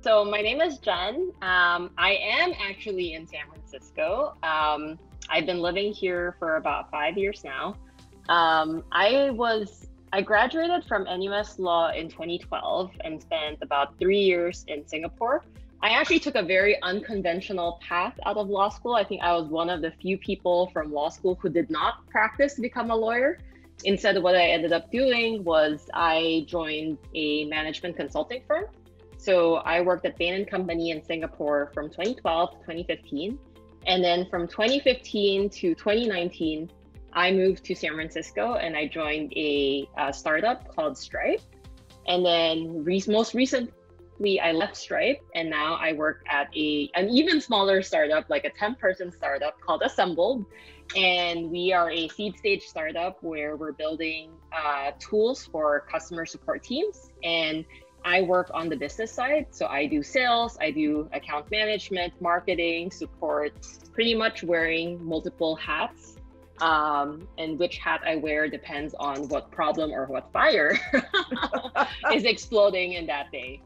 So my name is Jen. I am actually in San Francisco. I've been living here for about 5 years now. I graduated from NUS Law in 2012 and spent about 3 years in Singapore. I actually took a very unconventional path out of law school. I think I was one of the few people from law school who did not practice to become a lawyer. Instead, what I ended up doing was I joined a management consulting firm. So I worked at Bain & Company in Singapore from 2012 to 2015. And then from 2015 to 2019, I moved to San Francisco and I joined a startup called Stripe. And then most recently, I left Stripe and now I work at an even smaller startup, like a 10-person startup called Assembled. And we are a seed stage startup where we're building tools for customer support teams. And I work on the business side. So I do sales, I do account management, marketing, support, pretty much wearing multiple hats. And which hat I wear depends on what problem or what fire is exploding in that day.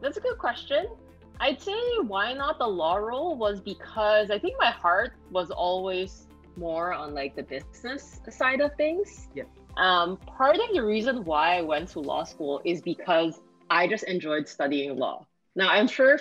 That's a good question. I'd say why not the law role was because I think my heart was always more on like the business side of things. Yeah. Part of the reason why I went to law school is because I just enjoyed studying law. Now, I'm sure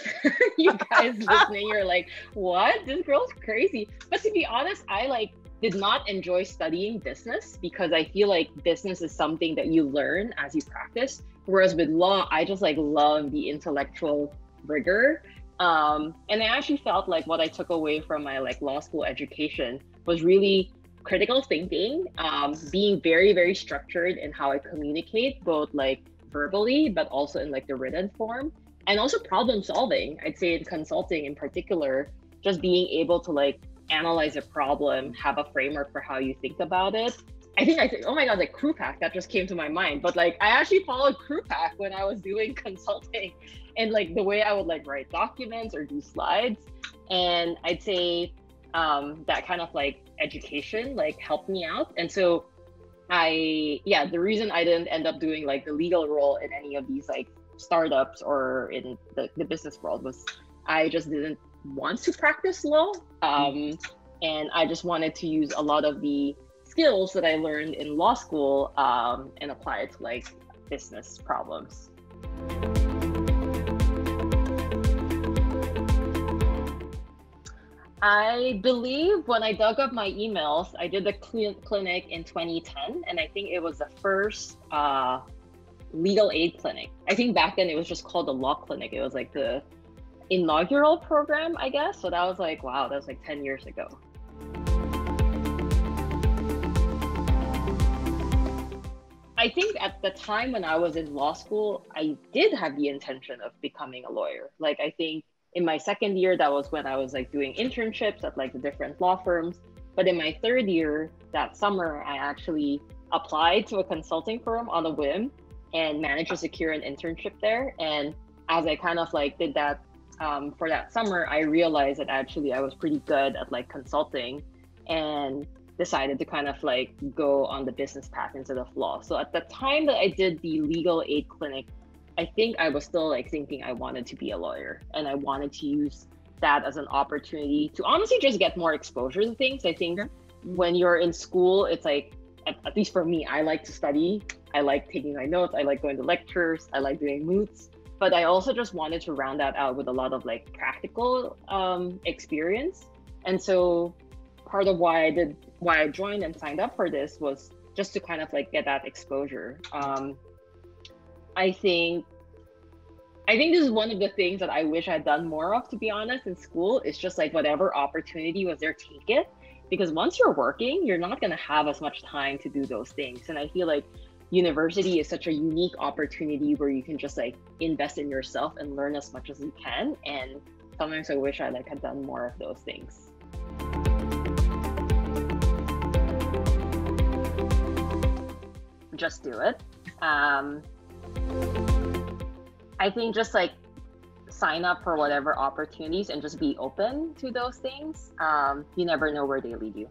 you guys listening, you're like, what? This girl's crazy. But to be honest, I did not enjoy studying business because I feel like business is something that you learn as you practice. Whereas with law, I just love the intellectual rigor. And I actually felt like what I took away from my law school education was really critical thinking, being very, very structured in how I communicate, both verbally, but also in the written form. And also problem solving. I'd say in consulting in particular, just being able to analyze a problem, have a framework for how you think about it. I think, oh my God, crew pack, that just came to my mind. But I actually followed crew pack when I was doing consulting and the way I would write documents or do slides. And I'd say that kind of education helped me out. And so the reason I didn't end up doing the legal role in any of these startups or in the business world was I just didn't want to practice law. And I just wanted to use a lot of the skills that I learned in law school and apply it to business problems. I believe when I dug up my emails, I did the clinic in 2010, and I think it was the first legal aid clinic. I think back then it was just called the Law Clinic. It was the inaugural program, I guess. So that was wow, that was 10 years ago. I think at the time when I was in law school, I did have the intention of becoming a lawyer. I think in my second year, that was when I was doing internships at the different law firms. But in my third year, that summer, I actually applied to a consulting firm on a whim and managed to secure an internship there. And as I kind of did that for that summer, I realized that actually I was pretty good at consulting and decided to kind of go on the business path instead of law. So at the time that I did the legal aid clinic, I think I was still thinking I wanted to be a lawyer and I wanted to use that as an opportunity to honestly just get more exposure to things. I think when you're in school, it's at least for me, I like to study. I like taking my notes. I like going to lectures. I like doing moots. But I also just wanted to round that out with a lot of practical experience. And so part of why I joined and signed up for this was just to kind of get that exposure. I think this is one of the things that I wish I'd done more of, to be honest, in school. It's just whatever opportunity was there, take it. Because once you're working, you're not going to have as much time to do those things. And I feel university is such a unique opportunity where you can just invest in yourself and learn as much as you can. And sometimes I wish I had done more of those things. Just do it. I think just sign up for whatever opportunities and just be open to those things. You never know where they lead you.